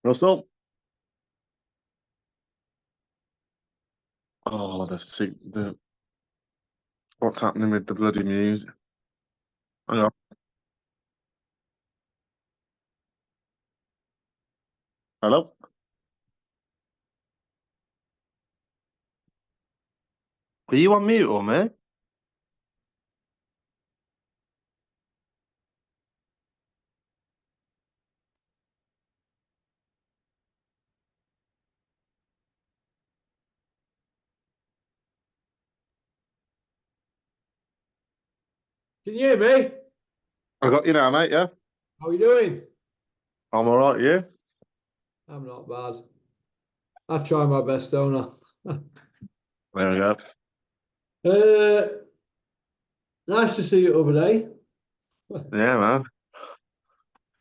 Russell? Oh, what's happening with the bloody music? Hang on. Hello? Are you on mute or me? Can you hear me? I got you now, mate, yeah? How are you doing? I'm all right, yeah? I'm not bad. I try my best, don't I? There we go. Nice to see you over there. Yeah, man.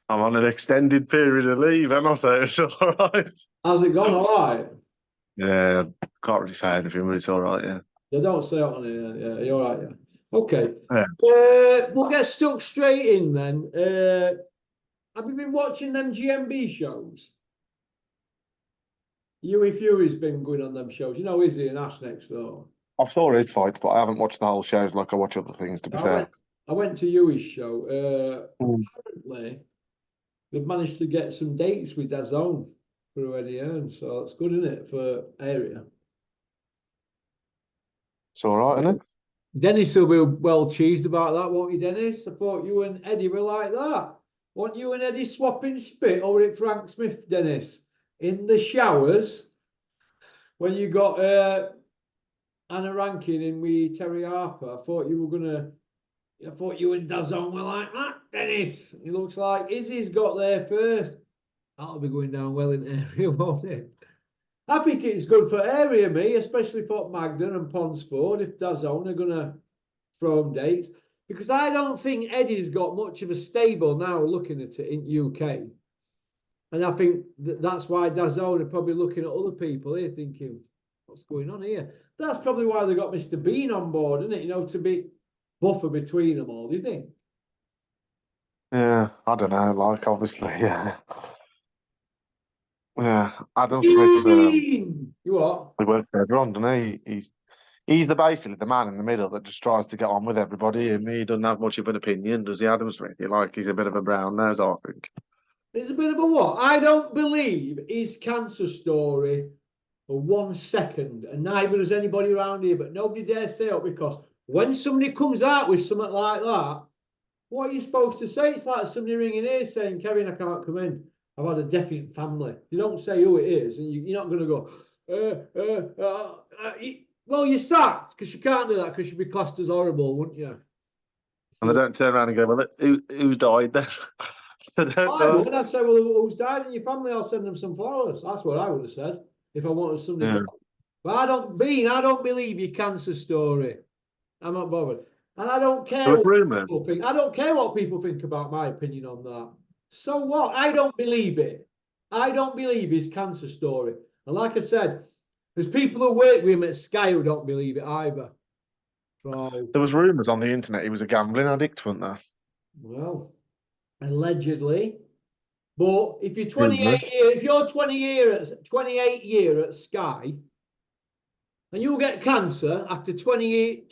I'm on an extended period of leave, and I say it's all right. How's it gone? All right. Yeah, can't really say anything, but it's all right, yeah. Yeah, don't say it on here. Yeah, you're all right. Yeah. Okay. Yeah. We'll get stuck straight in then. Have you been watching them GMB shows? Fury's been going on them shows. You know, Izzy and Ash next door. I saw his fight, but I haven't watched the whole shows like I watch other things, to be fair. I went to Huey's show. Mm. Apparently, they've managed to get some dates with DAZN through Eddie Hearn, so it's good, isn't it, for area? It's all right, isn't it? Dennis will be well cheesed about that, won't you, Dennis? I thought you and Eddie were like that. Weren't you and Eddie swapping spit over at Frank Smith, Dennis? In the showers, when you got Anna Rankin in with Terry Harper, I thought you and DAZN were like that, Dennis. It looks like Izzy's got there first. That'll be going down well in area, won't it? I think it's good for area, me, especially for Magden and Ponsford, if DAZN are going to throw them dates. Because I don't think Eddie's got much of a stable now looking at it in UK. And I think that's why DAZN are probably looking at other people here thinking, what's going on here? That's probably why they got Mr. Bean on board, isn't it? You know, to be buffer between them all, do you think? Yeah, I don't know, like, obviously, yeah. Yeah, Adam Smith, You what? he works for everyone, doesn't he? He's basically the man in the middle that just tries to get on with everybody, and he doesn't have much of an opinion, does he, Adam Smith? He's a bit of a brown nose, I think. There's a bit of a what? I don't believe his cancer story for 1 second, and neither does anybody around here, but nobody dares say it because when somebody comes out with something like that, what are you supposed to say? It's like somebody ringing here saying, Kevin, I can't come in. I've had a death in family. You don't say who it is, and you're not going to go, well, you're sacked because you can't do that because you'd be classed as horrible, wouldn't you? And they don't turn around and go, well, who's died then? They don't I would. I'd say, well, who's died in your family? I'll send them some flowers. That's what I would have said if I wanted somebody to. But I don't believe your cancer story. I'm not bothered. And I don't care what people think. I don't care what people think about my opinion on that. So what? I don't believe it. I don't believe his cancer story. And like I said, there's people who work with him at Sky who don't believe it either. So, there was rumours on the internet he was a gambling addict, weren't there? well, allegedly. But if you're 28 years, if you're 28 year at Sky, and you get cancer after 28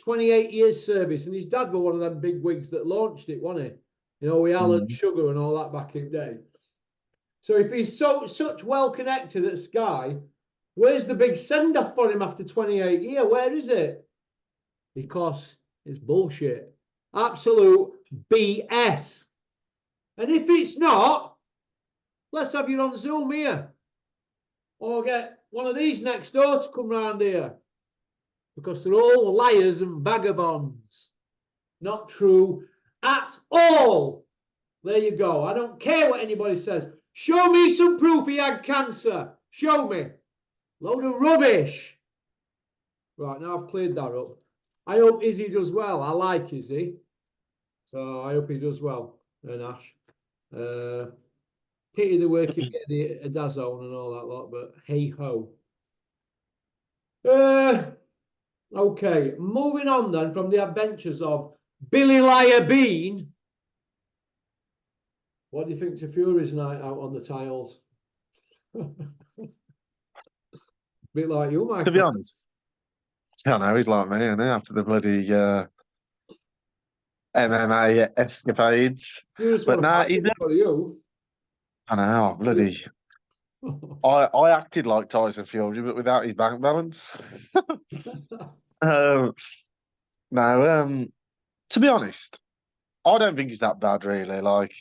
years service, and his dad was one of them big wigs that launched it, wasn't he? You know, with Alan Sugar and all that back in the day. So if he's such well connected at Sky, where's the big send off for him after 28 years? Where is it? Because it's bullshit, absolute BS. And if it's not, let's have you on Zoom here, or get one of these next door to come round here. Because they're all liars and vagabonds. Not true at all. There you go. I don't care what anybody says. Show me some proof he had cancer. Show me. Load of rubbish. Right, now I've cleared that up. I hope Izzy does well. I like Izzy. So I hope he does well. And Ash. Pity the work you get a DAZN and all that lot, but hey ho. Okay, moving on then from the adventures of Billy Liar Bean. What do you think to Fury's night out on the tiles? Bit like you, To be Michael. honest, I know he's like me, and after the bloody MMA escapades. You just But want to nah, fight he's. everybody, you. I know, bloody. I acted like Tyson Fury, but without his bank balance. um, no, to be honest, I don't think it's that bad, really. Like,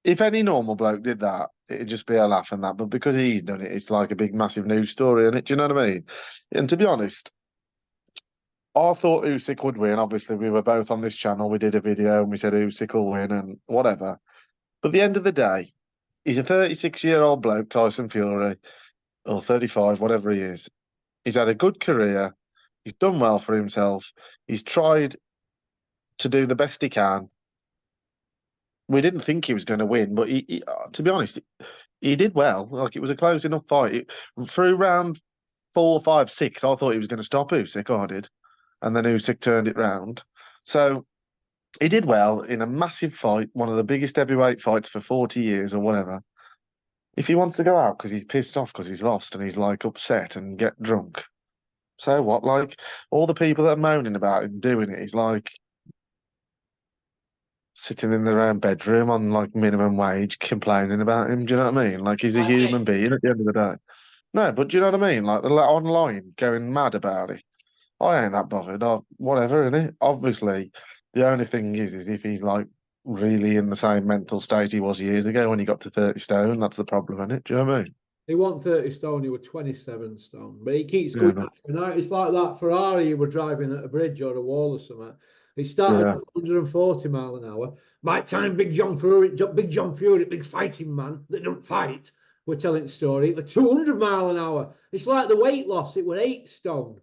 if any normal bloke did that, it'd just be a laugh and that. But because he's done it, it's like a big, massive news story, and it. Do you know what I mean? And to be honest, I thought Usyk would win. Obviously, we were both on this channel. We did a video and we said Usyk will win and whatever. But at the end of the day, he's a 36-year-old bloke, Tyson Fury, or 35, whatever he is. He's had a good career. He's done well for himself. He's tried to do the best he can. We didn't think he was going to win, but to be honest, he did well. Like it was a close enough fight. Through round 4, 5, 6, I thought he was going to stop Usyk. I did, and then Usyk turned it round. So he did well in a massive fight, one of the biggest heavyweight fights for 40 years or whatever. If he wants to go out because he's pissed off because he's lost and he's like upset and get drunk, so what? Like all the people that are moaning about him doing it, he's like sitting in their own bedroom on like minimum wage complaining about him. Do you know what I mean? Like he's a Like human me. being at the end of the day. No, but do you know what I mean? Like they're online going mad about it. I ain't that bothered. Whatever, innit? Obviously, the only thing is if he's like really in the same mental state he was years ago when he got to 30 stone, that's the problem, innit? Do you know what I mean? He wasn't 30 stone, he was 27 stone. But he keeps Yeah, going but, out and out. It's like that Ferrari he were driving at a bridge or a wall or something. He started yeah. at 140 mile an hour. My time, Big John Fury, big fighting man that don't fight. We're telling the story. The 200 mile an hour. It's like the weight loss. It were 8 stone.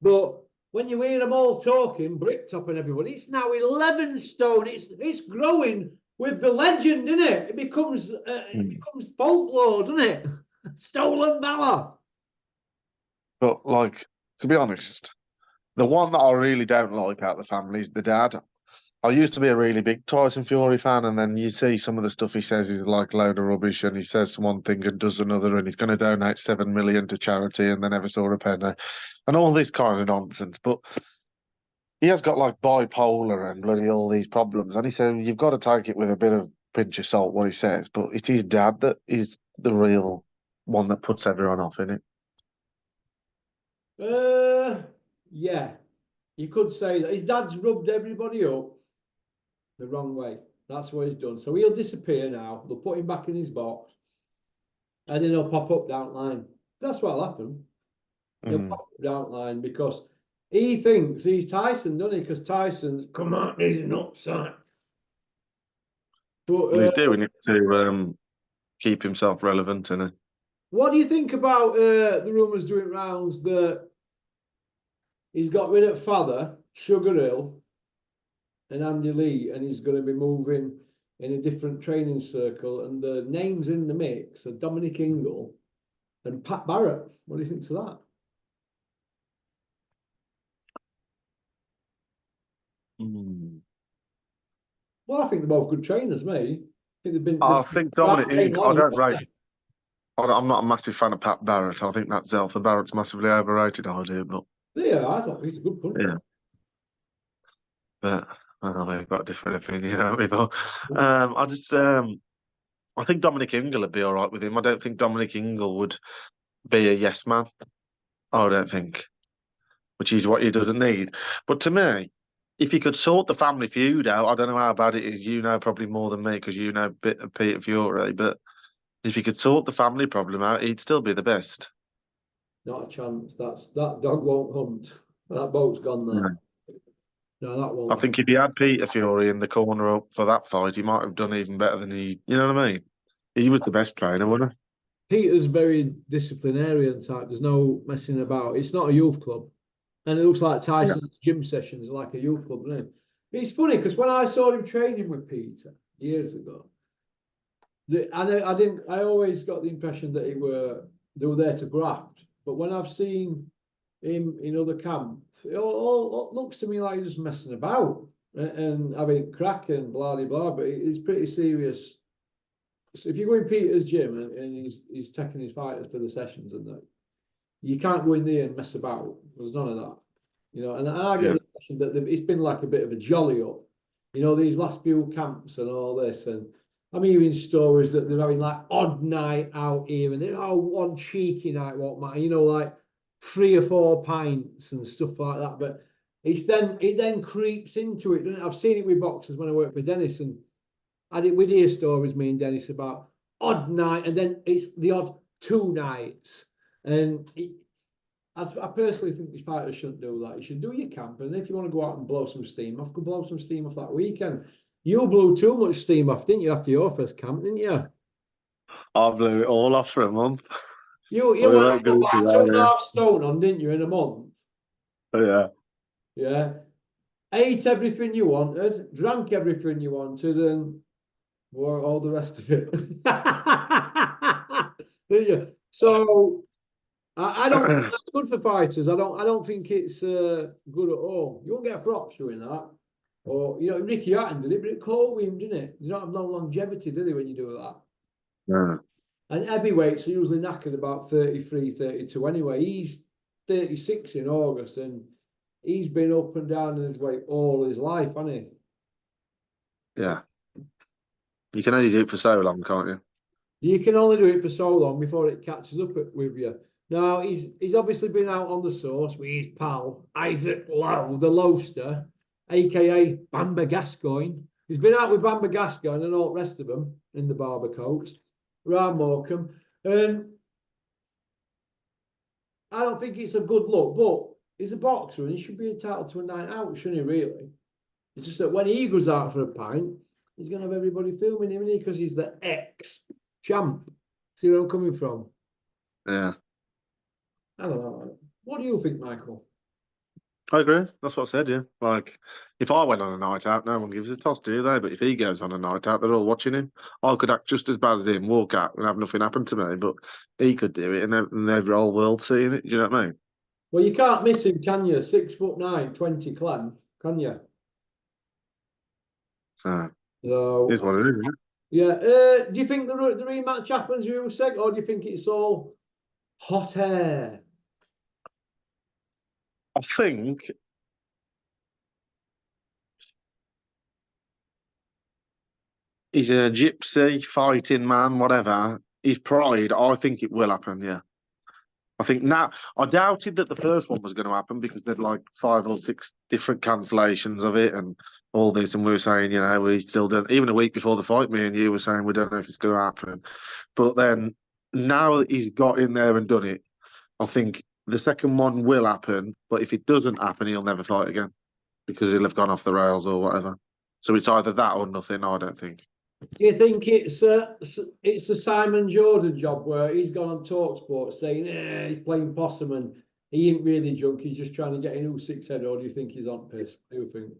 But when you hear them all talking, Bricktop and everybody, it's now 11 stone. It's growing with the legend, isn't it? It Mm. becomes folklore, doesn't it? Stolen valor. But like, to be honest, the one that I really don't like out of the family is the dad. I used to be a really big Tyson Fury fan, and then you see some of the stuff he says is like a load of rubbish, and he says one thing and does another, and he's going to donate 7 million to charity, and then never saw a penny, and all this kind of nonsense. But he has got like bipolar and bloody all these problems, and he said you've got to take it with a bit of pinch of salt what he says. But it's his dad that is the real one that puts everyone off in it. Uh, yeah, you could say that his dad's rubbed everybody up the wrong way. That's what he's done. So he'll disappear now. They'll put him back in his box, and then he'll pop up down the line. That's what'll happen. He'll Mm. pop up down the line because he thinks he's Tyson, doesn't he? Because Tyson's come out, he's an upside. But Well, he's doing it to keep himself relevant, and what do you think about the rumours doing rounds that he's got rid of Father, Sugar Hill, and Andy Lee, and he's going to be moving in a different training circle, and the names in the mix are Dominic Ingle and Pat Barrett. What do you think to that? Mm. Well, I think they're both good trainers, mate. I think I they've think been Dominic trained Inc. I long. don't rate. I'm not a massive fan of Pat Barrett. I think that's Alpha Barrett's massively overrated idea, but Yeah, I thought he's a good puncher. yeah, but I don't know, we've got a different opinion, haven't we? But I just I think Dominic Ingle would be all right with him. I don't think Dominic Ingle would be a yes man. I don't think, which is what he doesn't need. But to me, if he could sort the family feud out, I don't know how bad it is. You know probably more than me because you know a bit of Peter Fury. But if he could sort the family problem out, he'd still be the best. Not a chance. That dog won't hunt. That boat's gone now. No, that I won't. think if he had Peter Fury in the corner up for that fight, he might have done even better than he. You know what I mean? He was the best trainer, wasn't Peter's very disciplinarian type. There's no messing about. It's not a youth club. And it looks like he? Yeah. Tyson's gym sessions are like a youth club, isn't it? It's funny because when I saw him training with Peter years ago, I didn't. I always got the impression that they were there to graft. But when I've seen him in other camps, it all looks to me like he's just messing about and having crack and blah blah blah. But it's pretty serious if you go in Peter's gym and he's taking his fighters to the sessions and that, you can't go in there and mess about. There's none of that, you know. And I get the impression that it's been like a bit of a jolly up, you know, these last few camps and all this. And I'm hearing stories that they're having like odd night out here, and they're one cheeky night, what matter, you know, like 3 or 4 pints and stuff like that. But it then creeps into it. I've seen it with boxers when I work for Dennis, and we'd hear stories, me and Dennis, about odd night, and then it's the odd 2 nights. And I personally think these fighters shouldn't do that. You should do your camp, and if you want to go out and blow some steam off, go blow some steam off that weekend. You blew too much steam off, didn't you, after your first camp, didn't you? I blew it all off for a month. You We went won't and go put into about that, 2.5 stone on, didn't you, in a month? yeah. Yeah. Ate everything you wanted, drank everything you wanted, and wore all the rest of it. Didn't you? So I don't think that's good for fighters. I don't think it's good at all. You won't get a props doing that. Or you know, Ricky Hatton did it, but it caught him, didn't it? You don't have no longevity, do they, when you do that? Yeah. And heavyweights are usually knackered about 33, 32 anyway. He's 36 in August, and he's been up and down in his weight all his life, hasn't he? Yeah. You can only do it for so long, can't you? You can only do it for so long before it catches up with you. Now he's obviously been out on the source with his pal Isaac Lowe, the Lowster, aka Bamba Gascoigne. He's been out with Bamba Gascoigne and all the rest of them in the barber coats, round Morecambe. And I don't think it's a good look, but he's a boxer and he should be entitled to a night out, shouldn't he, really? It's just that when he goes out for a pint, he's going to have everybody filming him, because he's the ex-champ. See where I'm coming from? Yeah. I don't know. What do you think, Michael? I agree. That's what I said, yeah. Like, if I went on a night out, no one gives a toss, do they? But if he goes on a night out, they're all watching him. I could act just as bad as him, walk out and have nothing happen to me, but he could do it, and the whole world seeing it. Do you know what I mean? Well, you can't miss him, can you? 6'9", 20 clem, can you? So, it's So, what it is, isn't it? yeah. Do you think the rematch happens with USYK, or do you think it's all hot air? I think he's a gypsy, fighting man, whatever. His pride, I think it will happen, yeah. I think now, I doubted that the first one was going to happen because there'd like 5 or 6 different cancellations of it and all this. And we were saying, you know, we still don't, even a week before the fight, me and you were saying we don't know if it's going to happen. But then now that he's got in there and done it, I think the second one will happen. But if it doesn't happen, he'll never fight again because he'll have gone off the rails or whatever. So it's either that or nothing, I don't think. Do you think it's a Simon Jordan job where he's gone on TalkSport saying he's playing possum and he ain't really drunk, he's just trying to get in Usyk's head, or do you think he's on piss? What do you think?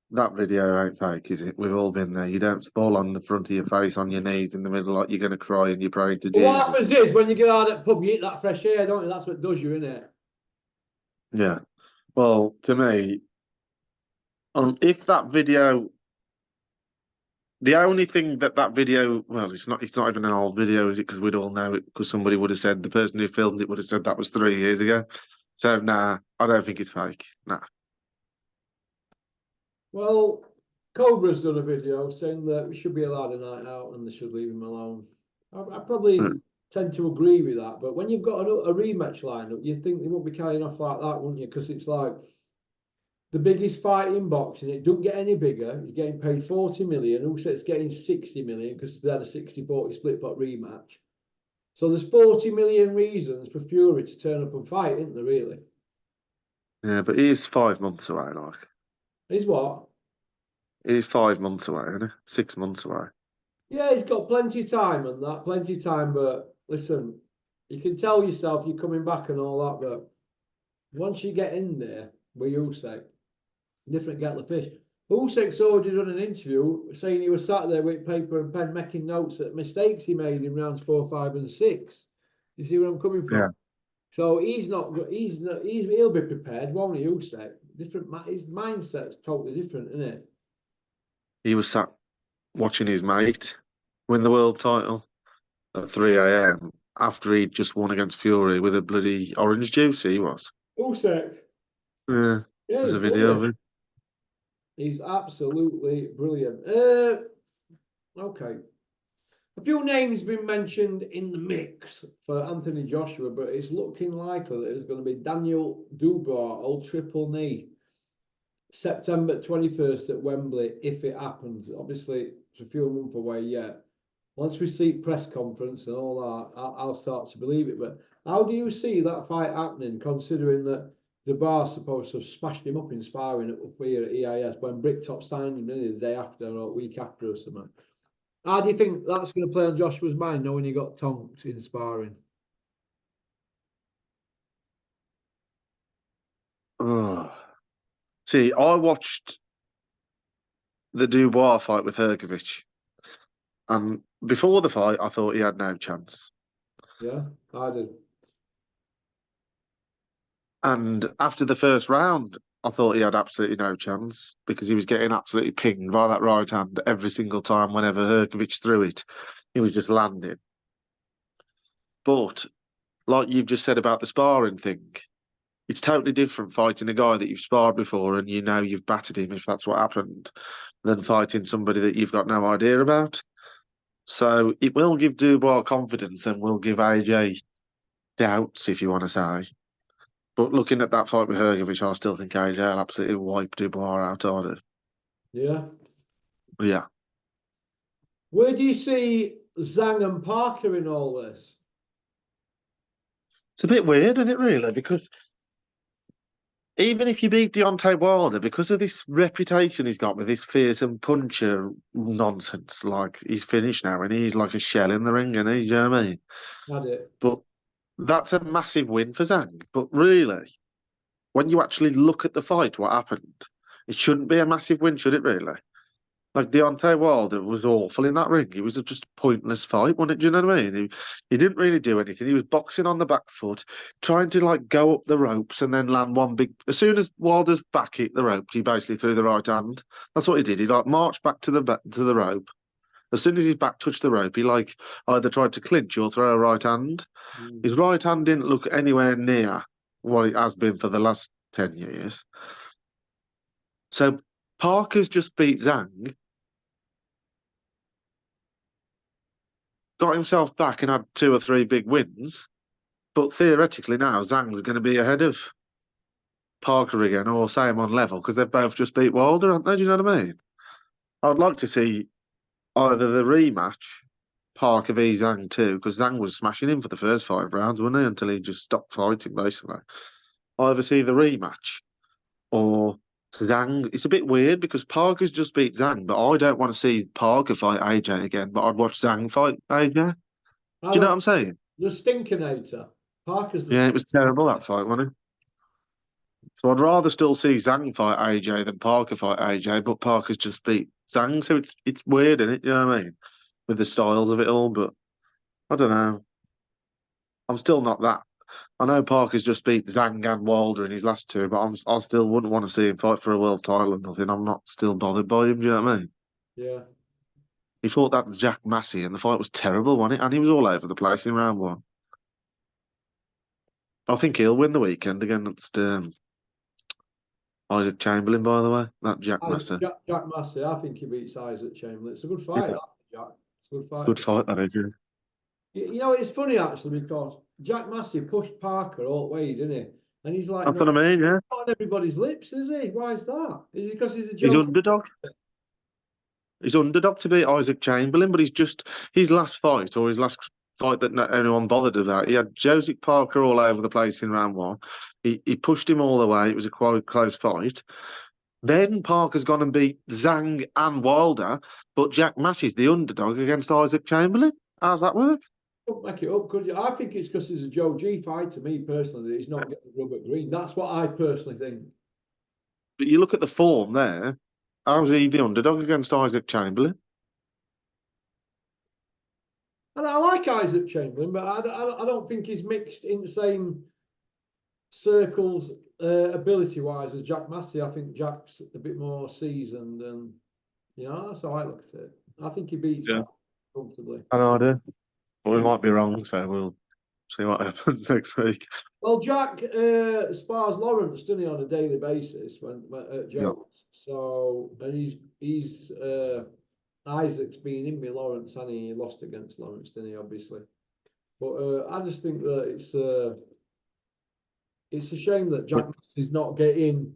That video ain't fake, is it? We've all been there. You don't fall on the front of your face on your knees in the middle like you're going to cry and you're praying to But what happens Jesus. is when you get out at pub, you eat that fresh air, don't you? That's what does you, innit? Yeah. Well, to me, if that video, the only thing that video, well, it's not even an old video, is it? Because we'd all know it, because somebody would have said, the person who filmed it would have said that was 3 years ago. So, nah, I don't think it's fake. Nah. Well, Cobra's done a video saying that we should be allowed a night out and they should leave him alone. I probably tend to agree with that, but when you've got a rematch lineup, you'd think they won't be carrying off like that, wouldn't you? Because it's like the biggest fight in boxing. It don't get any bigger. He's getting paid 40 million. Usyk's getting 60 million because they had a 60-40 split pot rematch. So there's 40 million reasons for Fury to turn up and fight, isn't there, really? Yeah, but he's 5 months away, like. Is what? He's 5 months away, isn't he? 6 months away. Yeah, he's got plenty of time and that, plenty of time. But listen, you can tell yourself you're coming back and all that, but once you get in there with Usyk, different kettle of fish. Usyk's already done an interview saying he was sat there with paper and pen making notes at mistakes he made in rounds 4, 5, and 6. You see where I'm coming from? Yeah. So he'll be prepared, won't he, Usyk? His mindset's totally different, isn't it? He was sat watching his mate win the world title at 3 a.m. after he'd just won against Fury with a bloody orange juice. He was. USYK. Yeah, Yeah, there's he's a video of brilliant. it. He's absolutely brilliant. Okay. A few names been mentioned in the mix for Anthony Joshua, but it's looking likely that it's going to be Daniel Dubois, old triple knee, September 21st at Wembley, if it happens. Obviously, it's a few months away yet. Once we see press conference and all that, I'll start to believe it. But how do you see that fight happening, considering that Dubois supposed to have smashed him up in sparring at EIS when Bricktop signed him the day after or a week after or something? How do you think that's going to play on Joshua's mind, knowing he got tonked in sparring? Oh. See, I watched the Dubois fight with Hergovich, and before the fight, I thought he had no chance. Yeah, I did. And after the first round, I thought he had absolutely no chance because he was getting absolutely pinged by that right hand every single time whenever Herkovich threw it. He was just landing. But like you've just said about the sparring thing, it's totally different fighting a guy that you've sparred before and you know you've battered him if that's what happened, than fighting somebody that you've got no idea about. So it will give Dubois confidence and will give AJ doubts, if you want to say. But looking at that fight with Hergovich, I still think AJ will absolutely wipe Dubois out of it. Yeah. Yeah. Where do you see Zhang and Parker in all this? It's a bit weird, isn't it, really? Because even if you beat Deontay Wilder, because of this reputation he's got with this fearsome puncher nonsense, like he's finished now and he's like a shell in the ring, and you know what I mean? Had it. But that's a massive win for Zhang. But really, when you actually look at the fight, what happened, it shouldn't be a massive win, should it really? Like Deontay Wilder was awful in that ring. It was just a pointless fight, wasn't it? Do you know what I mean? He didn't really do anything. He was boxing on the back foot, trying to like go up the ropes and then land one big. As soon as Wilder's back hit the ropes, he basically threw the right hand. That's what he did. He like marched back to the rope. As soon as his back touched the rope, he like either tried to clinch or throw a right hand. Mm. His right hand didn't look anywhere near what it has been for the last 10 years. So Parker's just beat Zhang, got himself back and had two or three big wins. But theoretically now Zhang's going to be ahead of Parker again, or same on level, because they've both just beat Wilder, haven't they? Do you know what I mean? I would like to see either the rematch, Parker v Zhang too, because Zhang was smashing him for the first 5 rounds, wasn't he? Until he just stopped fighting, basically. Either see the rematch or Zhang. It's a bit weird because Parker's just beat Zhang, but I don't want to see Parker fight AJ again, but I'd watch Zhang fight AJ. Do I you know what don't. I'm saying? The Stinkinator. Parker's the Yeah, it stink. was terrible that fight, wasn't it? So I'd rather still see Zhang fight AJ than Parker fight AJ, but Parker's just beat Zhang, so it's weird, isn't it? You know what I mean? With the styles of it all, but I don't know. I'm still not that. I know Parker's just beat Zhang and Wilder in his last two, but I still wouldn't want to see him fight for a world title or nothing. I'm not still bothered by him. Do you know what I mean? Yeah. He fought that Jack Massie, and the fight was terrible, wasn't it? And he was all over the place in round one. I think he'll win the weekend against Isaac Chamberlain. By the way, that Jack Massie. Jack Massie, I think he beats Isaac Chamberlain. It's a good fight, Yeah, that, Jack. It's a good fight. good fight that is. Yeah. You know, it's funny actually because Jack Massey pushed Parker all the way, didn't he? And he's like, That's not what I mean. Yeah, on everybody's lips, is he? Why is that? Is it because he's a he's joke? underdog. He's underdog to beat Isaac Chamberlain, but he's just his last fight or his last fight that not anyone bothered about. He had Joseph Parker all over the place in round one. He pushed him all the way. It was a quite close fight. Then Parker's gone and beat Zhang and Wilder, but Jack Massey's the underdog against Isaac Chamberlain. How's that work? Don't make it up, could you? I think it's because he's a Joe G fight to me personally that he's not getting Robert Green. That's what I personally think. But you look at the form there. How's he the underdog against Isaac Chamberlain? And I like Isaac Chamberlain, but I don't think he's mixed in the same circles ability wise as Jack Massey. I think Jack's a bit more seasoned, and you know that's how I look at it. I think he beats Yeah. that. comfortably. I know I do. But we might be wrong, so we'll see what happens next week. Well, Jack spars Lawrence, doesn't he, on a daily basis when at Yeah. Jones? So, and he's Isaac's been in with Lawrence, and he lost against Lawrence, didn't he? Obviously, but I just think that it's a shame that Jack is not getting.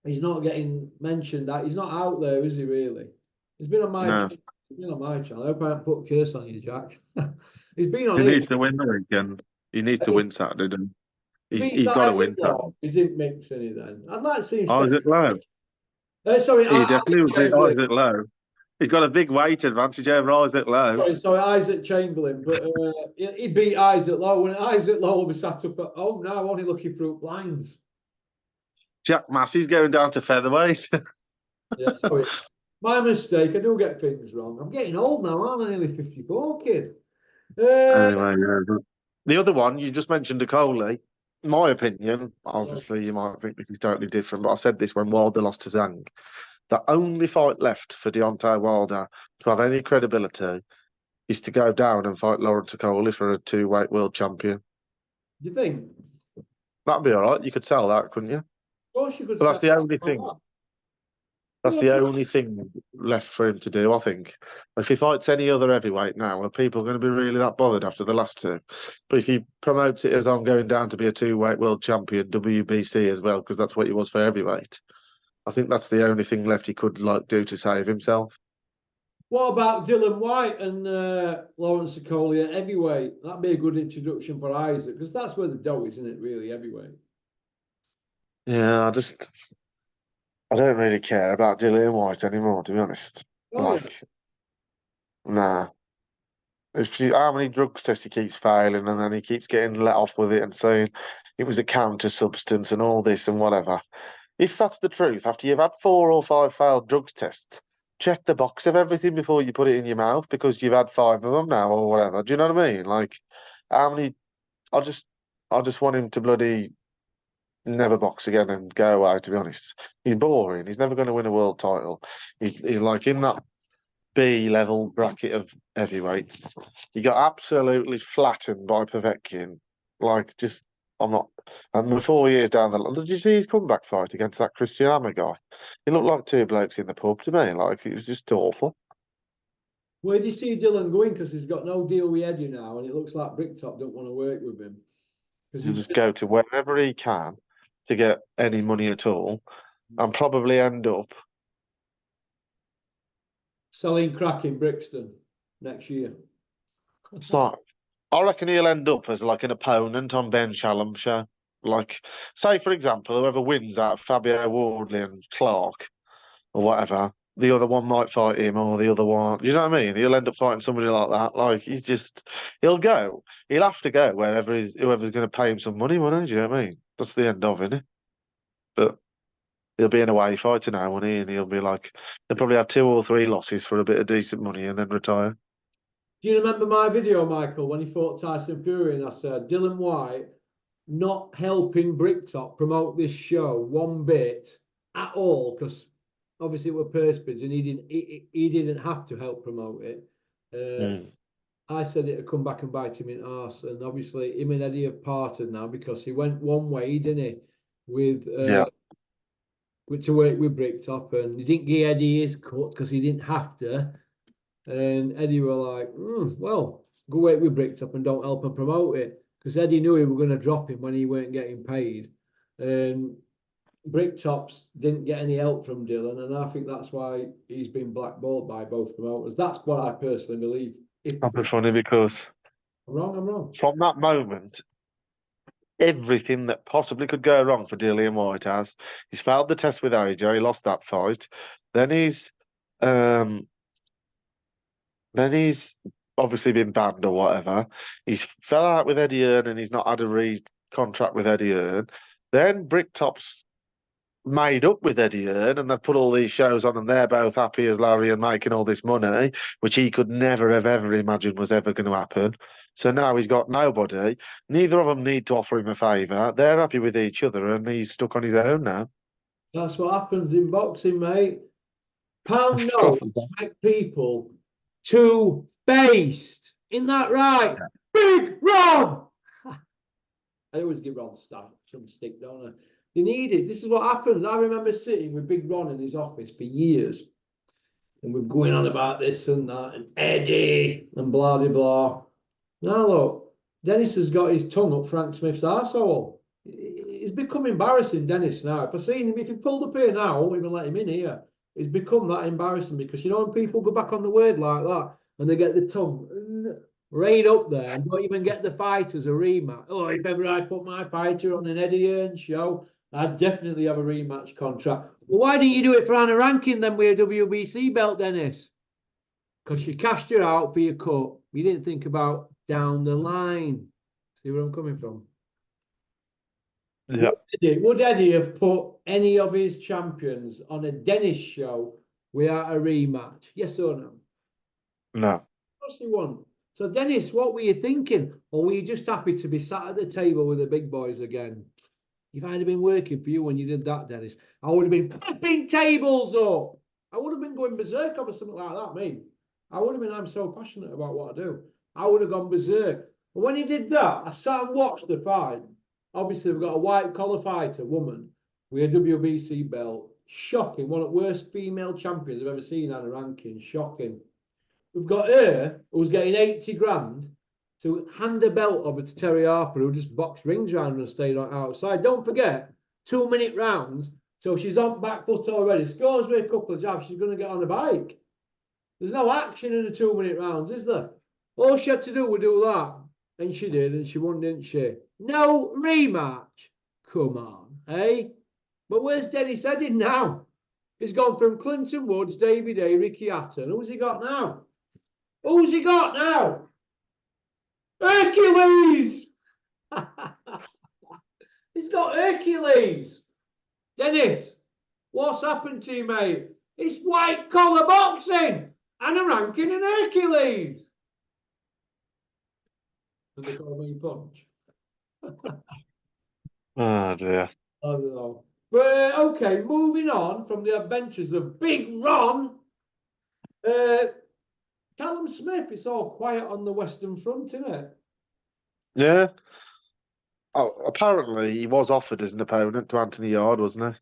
He's not getting mentioned. That he's not out there, is he? Really? He's been on my No. channel. He's been on my channel. I hope I haven't put a curse on you, Jack. He's been on He it. needs to win the weekend. He needs to win Saturday, doesn't he? If he's He's got to Isaac win Saturday. Law, is it mixing it then? I'd like to see him step. Isaac Lowe. Sorry, He Isaac definitely would beat Chamberlain. Isaac Lowe. He's got a big weight advantage over Isaac Lowe. Sorry, Isaac Chamberlain. But he beat Isaac Lowe, and Isaac Lowe will be sat up at home now, only looking through blinds. Jack Massey's going down to featherweight. Yeah, sorry. My mistake. I do get things wrong. I'm getting old now, aren't I? Nearly 54, kid. Anyway, yeah. The other one, you just mentioned a Coley. My opinion, obviously, you might think this is totally different, but I said this when Wilder lost to Zhang. The only fight left for Deontay Wilder to have any credibility is to go down and fight Lawrence Coley for a two-weight world champion. Do you think? That'd be all right. You could sell that, couldn't you? Of course, you could But say that's the only that. thing. That's the only thing left for him to do, I think. If he fights any other heavyweight now, are people going to be really that bothered after the last two? But if he promotes it as I'm going down to be a two-weight world champion, WBC as well, because that's what he was for heavyweight, I think that's the only thing left he could do to save himself. What about Dillian Whyte and Lawrence Coley at heavyweight? That'd be a good introduction for Isaac, because that's where the dough is, isn't it, really, heavyweight? Yeah, I don't really care about Dillian Whyte anymore, to be honest. Oh, yeah. Nah. How many drugs tests he keeps failing, and then he keeps getting let off with it and saying it was a counter substance and all this and whatever. If that's the truth, after you've had 4 or 5 failed drugs tests, check the box of everything before you put it in your mouth because you've had 5 of them now or whatever. Do you know what I mean? Like, how many? I just, I just want him to bloody never box again and go away. To be honest, he's boring. He's never going to win a world title. He's like in that B level bracket of heavyweights. He got absolutely flattened by Povetkin. Like, just, I'm not. And the 4 years down the line, did you see his comeback fight against that Christian Hammer guy? He looked like two blokes in the pub to me. Like, it was just awful. Where do you see Dylan going? Because he's got no deal with Eddie now, and it looks like Bricktop don't want to work with him. Because He'll he's just go to wherever he can to get any money at all and probably end up. selling crack in Brixton next year. It's like, I reckon he'll end up as like an opponent on Ben Shallum's show. Like, say, for example, whoever wins out of Fabio Wardley and Clark or whatever, the other one might fight him or the other one. You know what I mean? He'll end up fighting somebody like that. Like, he'll go. He'll have to go wherever whoever's going to pay him some money, won't he? Do you know what I mean? That's the end of it. But he'll be in a away fighter now, won't he? And he'll be like, he'll probably have 2 or 3 losses for a bit of decent money and then retire. Do you remember my video, Michael, when he fought Tyson Fury? And I said, Dillian Whyte not helping Bricktop promote this show one bit at all, because obviously it were purse bids and he didn't have to help promote it. Mm. I said it'd come back and bite him in arse, and obviously him and Eddie have parted now because he went one way, didn't he, Yeah. to work with Bricktop, and he didn't give Eddie his cut because he didn't have to. And Eddie were like, well, go work with Bricktop and don't help him promote it. Because Eddie knew he were going to drop him when he weren't getting paid. And Bricktops didn't get any help from Dylan. And I think that's why he's been blackballed by both promoters. That's what I personally believe. If That'd be funny because I'm wrong, I'm wrong. from that moment, everything that possibly could go wrong for Dillian Whyte has. He's failed the test with AJ, he lost that fight. Then um then he's obviously been banned or whatever. He's fell out with Eddie Earn and he's not had a contract with Eddie Earn. Then Bricktop's made up with Eddie Earn and they've put all these shows on and they're both happy as Larry and making all this money, which he could never have ever imagined was ever going to happen. So now he's got nobody. Neither of them need to offer him a favour. They're happy with each other and he's stuck on his own now. That's what happens in boxing, mate. Pound It's notes profitable. make people Toothpaste. Isn't that right? Yeah. Big Ron! I always give Ron some stick, don't I? They need it. This is what happens. I remember sitting with Big Ron in his office for years, and we're going on about this and that, and Eddie, and blah, blah, blah. Now, look, Dennis has got his tongue up Frank Smith's arsehole. It's become embarrassing, Dennis, now. If I seen him, if he pulled up here now, I won't even let him in here. It's become that embarrassing because, you know, when people go back on the word like that and they get the tongue right up there and don't even get the fighters a rematch. Oh, if ever I put my fighter on an Eddie Hearn show, I'd definitely have a rematch contract. Well, why didn't you do it for Anna Rankin then with a WBC belt, Dennis? Because you cashed her out for your cut. You didn't think about down the line. See where I'm coming from? Yeah. Would Eddie have put any of his champions on a Dennis show without a rematch? Yes or no? No. Of course he won't. So, Dennis, what were you thinking? Or were you just happy to be sat at the table with the big boys again? If I'd have been working for you when you did that, Dennis, I would have been flipping tables up. I would have been going berserk over something like that, me. I would have been, I'm so passionate about what I do. I would have gone berserk. But when he did that, I sat and watched the fight. Obviously, we've got a white collar fighter, woman, with a WBC belt. Shocking. One of the worst female champions I've ever seen on a ranking. Shocking. We've got her, who's getting 80 grand, to hand a belt over to Terry Harper, who just boxed rings around and stayed outside. Don't forget, 2-minute rounds. So she's on back foot already. Scores me a couple of jabs. She's going to get on a bike. There's no action in the 2-minute rounds, is there? All she had to do was do that. And she did, and she won, didn't she? No rematch. Come on, eh? But where's Dennis headed now? He's gone from Clinton Woods, David A, Ricky Hatton. Who's he got now? Who's he got now? Hercules! He's got Hercules. Dennis, what's happened to you, mate? It's white collar boxing and a ranking in Hercules. And they call me punch. Oh dear. I don't know. But okay, moving on from the adventures of Big Ron. Callum Smith, it's all quiet on the Western Front, isn't it? Yeah. Oh, apparently he was offered as an opponent to Anthony Yard, wasn't he?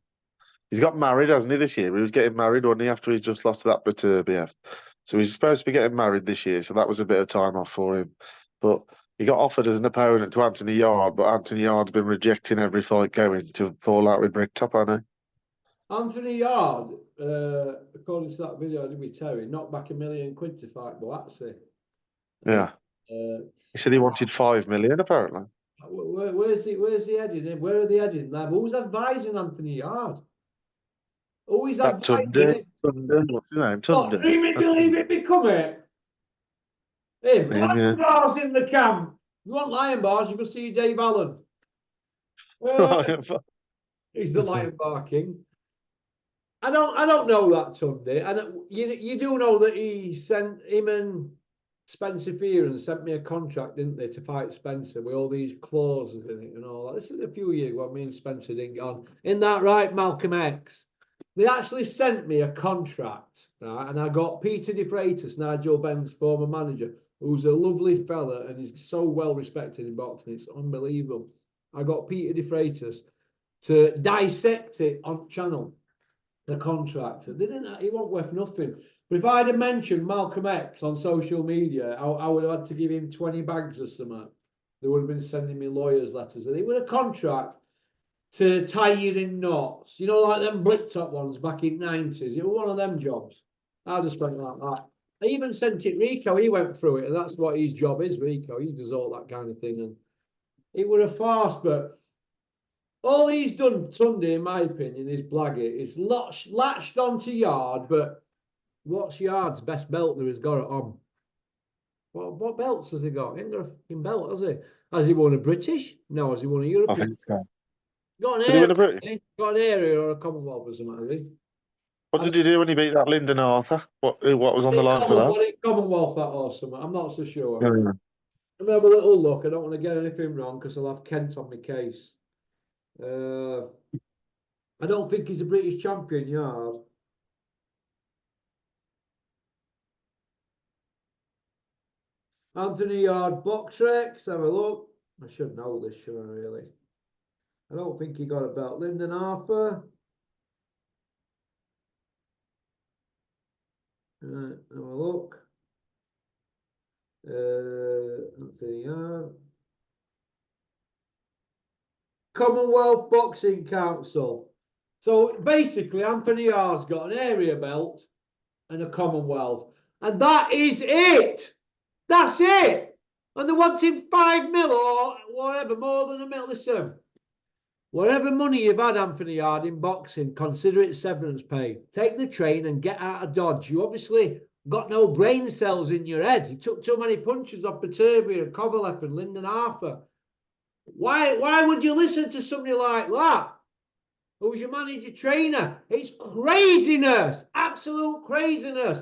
He's got married, hasn't he, this year? He was getting married, wasn't he, after he's just lost to that Beterbiev. So he's supposed to be getting married this year, so that was a bit of time off for him. But he got offered as an opponent to Anthony Yard, but Anthony Yard's been rejecting every fight going to fall out with Bricktop, hasn't Anthony Yard, according to that video I did with Terry, knocked back £1 million to fight Boazzi. he? Yeah. He said he wanted 5 million, apparently. Where's he heading? Where are they heading? Who's advising Anthony Yard? Who is That advising? Tunde, what's his name? What, Tunde. dream it, believe it, become it? Him, Yeah. lion bars in the camp. You want lion bars, you go see Dave Allen. Yeah. He's the lion bar king. I don't know that Tunde. And you do know that he sent him and Spencer Fearon sent me a contract, didn't they, to fight Spencer with all these clauses in it and all that. This is a few years ago. Me and Spencer didn't get on. Isn't that right, Malcolm X? They actually sent me a contract, right? And I got Peter De Freitas, Nigel Benn's former manager, who's a lovely fella and is so well respected in boxing. It's unbelievable. I got Peter De Freitas to dissect it on channel, the contract. They didn't. It won't worth nothing. But if I'd have mentioned Malcolm X on social media, I would have had to give him 20 bags or something. They would have been sending me lawyers' letters. And it was a contract to tie you in knots. You know, like them blick top ones back in 90s. It was one of them jobs. I just went like that. I even sent it Rico. He went through it, and that's what his job is, Rico. He does all that kind of thing. And it was a farce, but all he's done, Sunday, in my opinion, is blag it. It's latched onto Yard, but what's Yard's best belt that he's got it on? What belts has he got? He ain't got a fucking belt, has he? Has he won a British? No. Has he won a I European? think so. Got an Did he area, win a British? got an area or a Commonwealth or something, has he? What did he do when he beat that Lyndon Arthur? What was on the line for that? Commonwealth that or something. I'm not so sure. Yeah. Let me have a little look. I don't want to get anything wrong because I'll have Kent on my case. I don't think he's a British champion, Yard. Anthony Yard box Rex. Have a look. I should know this, should I really? I don't think he got a belt. Lyndon Arthur. Have a look. Anthony Yard. Commonwealth Boxing Council. So basically, Anthony Yard's got an area belt and a Commonwealth. And that is it. That's it. And they're wanting 5 mil or whatever, more than a mil. Listen, whatever money you've had, Anthony Yard, in boxing, consider it severance pay. Take the train and get out of Dodge. You obviously got no brain cells in your head. You took too many punches off Peterbia and Kovalev and Lyndon Arthur. Why would you listen to somebody like that? Who's your manager trainer? It's craziness, absolute craziness.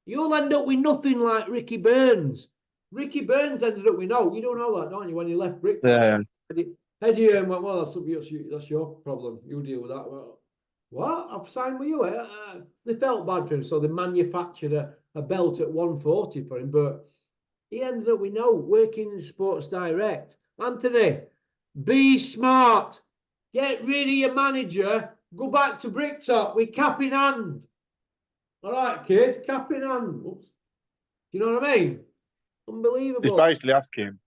You'll end up with nothing like Ricky Burns. Ricky Burns ended up with no. You don't know that, don't you? When he left Bricktown. Yeah. Eddie went, well, that's your problem. You deal with that. Well, what? I've signed with you. They felt bad for him, so they manufactured a belt at 140 for him. But he ended up with no, working in Sports Direct. Anthony, be smart. Get rid of your manager. Go back to Bricktop with cap in hand. All right, kid, cap in hand. Oops. Do you know what I mean? He's Unbelievable. basically asking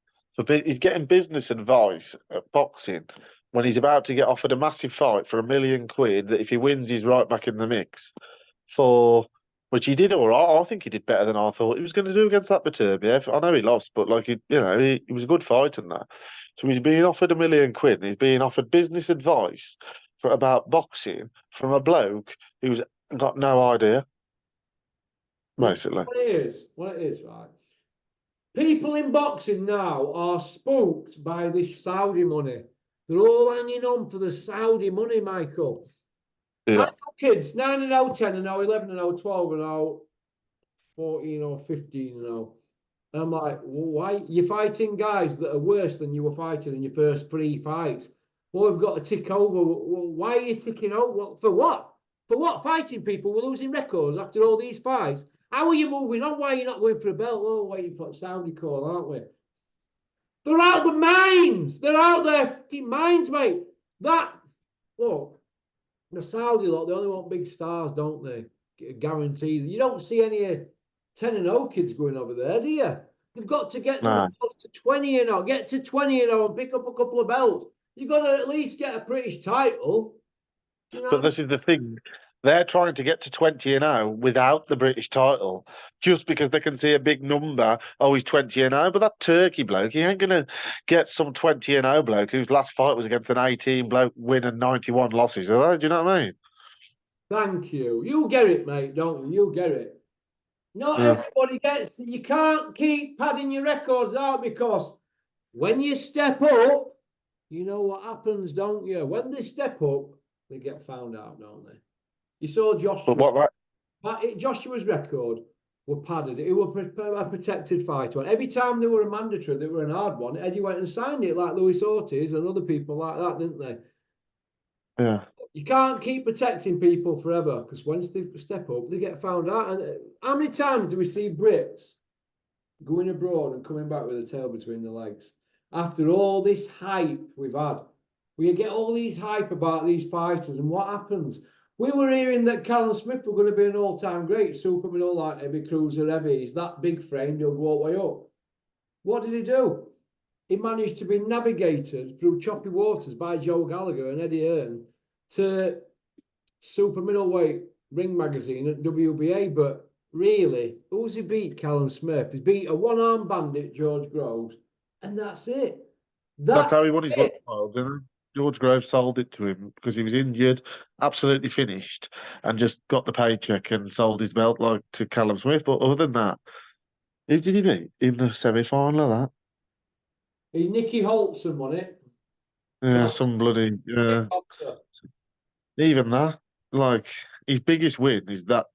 he's getting business advice at boxing when he's about to get offered a massive fight for £1 million that if he wins, he's right back in the mix for which he did all right. I think he did better than I thought he was going to do against that Beterbiev. I know he lost, but like he was a good fight in that. So he's being offered £1 million and he's being offered business advice for about boxing from a bloke who's got no idea, basically. What it is, right? People in boxing now are spooked by this Saudi money. They're all hanging on for the Saudi money, Michael. Yeah. Kids, 9-0, 10-0, 11-0, 12-0, 14-0, 15-0. And I'm like, well, why? You're fighting guys that are worse than you were fighting in your first 3 fights. Well, we've got to tick over. Well, why are you ticking over? Well, for what? For what? Fighting people? We're losing records after all these fights. How are you moving on? Why are you not going for a belt? Oh, waiting for a Saudi call, aren't we? They're out the mines. They're out there fucking mines, mate. That, look, the Saudi lot, they only want big stars, don't they? Guaranteed. You don't see any 10-0 kids going over there, do you? They've got to get themselves to 20-0, get to 20-0 and pick up a couple of belts. You've got to at least get a British title. You know But this is the thing. They're trying to get to 20-0 without the British title just because they can see a big number. Oh, he's 20-0. But that Turkey bloke, he ain't going to get some 20-0 bloke whose last fight was against an 18 bloke win and 91 losses. Are they? Do you know what I mean? Thank you. You get it, mate, don't you? You get it. Not everybody gets it. You can't keep padding your records out because when you step up, you know what happens, don't you? When they step up, they get found out, don't they? You saw But what Joshua's record were padded. It was a protected fight one. Every time they were a mandatory, they were an hard one. Eddie went and signed it like Luis Ortiz and other people like that, didn't they? Yeah. You can't keep protecting people forever because once they step up, they get found out. And how many times do we see Brits going abroad and coming back with a tail between the legs after all this hype we've had? We get all these hype about these fighters, and what happens? We were hearing that Callum Smith were going to be an all-time great super middle like heavy cruiser heavy. He's that big frame, he'll go all the way up. What did he do? He managed to be navigated through choppy waters by Joe Gallagher and Eddie Hearn to super middleweight ring magazine at WBA. But really, who's he beat? Callum Smith. He's beat a one-arm bandit, George Groves, and that's it. That's how he won his world titles, isn't it? George Groves sold it to him because he was injured, absolutely finished, and just got the paycheck and sold his belt like to Callum Smith. But other than that, who did he beat in the semi-final of Nicky Holtzen won it. that? Yeah, some bloody even that. Like his biggest win is that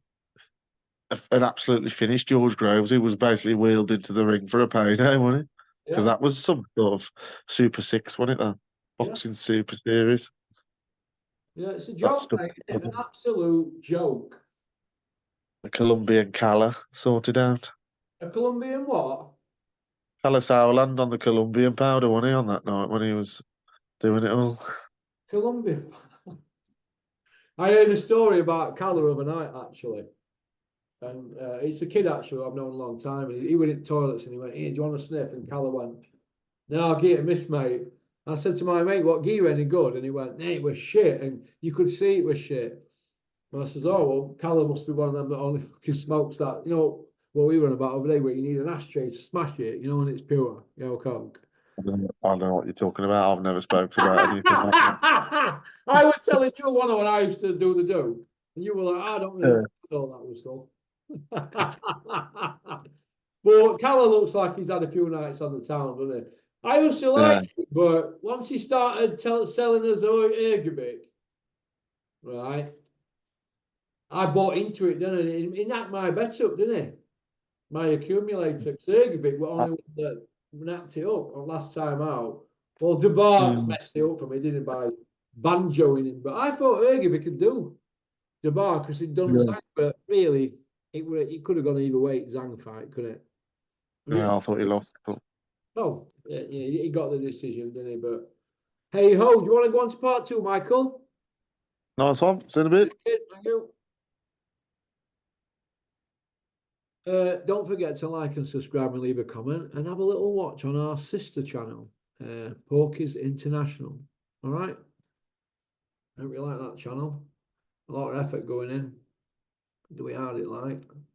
an absolutely finished George Groves, who was basically wheeled into the ring for a payday, wasn't it? Because that was some sort of Super Six, wasn't it? That boxing Super Series. Yeah, it's a joke, mate. It's an absolute joke. The Colombian Cala sorted out. A Colombian what? Howland on the Colombian powder, wasn't he, on that night when he was doing it all? Colombia. I heard a story about Calla overnight, actually. And it's a kid, actually, I've known a long time. And he went in the toilets and he went, "Hey, do you want a sniff?" And Calla went, "No, I'll get a miss, mate." I said to my mate, "What, give you any good?" And he went, "Nah, it was shit." And you could see it was shit. And I says, "Oh, well, Calla must be one of them that only fucking smokes that." You know, what we were on about over there, where you need an ashtray to smash it, you know, and it's pure, you know, coke. I don't know what you're talking about. I've never spoken about anything like that. I was telling you one of when I used to do the do, and you were like, "I don't really know that was stuff." But Calla looks like he's had a few nights on the town, doesn't he? I used to like Yeah. it, but once he started selling us Ergobic, right, I bought into it, didn't I? He knocked my bet up, didn't he? My accumulator. Ergobic were only one that knocked it up last time out. Well, Dubois Mm. messed it up for me, didn't he, by banjoing him. But I thought Ergobic could do Dubois because he'd done Yeah. Zhang, but really, it could have gone either way, Zhang fight, couldn't it? Yeah, I thought he lost. But Oh, yeah, yeah, he got the decision, didn't he? But hey ho, do you want to go on to part two, Michael? nice one. See you in a bit. Thank you. Don't forget to like and subscribe and leave a comment and have a little watch on our sister channel, MIKEYS International. All right? I hope you like that channel. A lot of effort going in. Do we hardly like?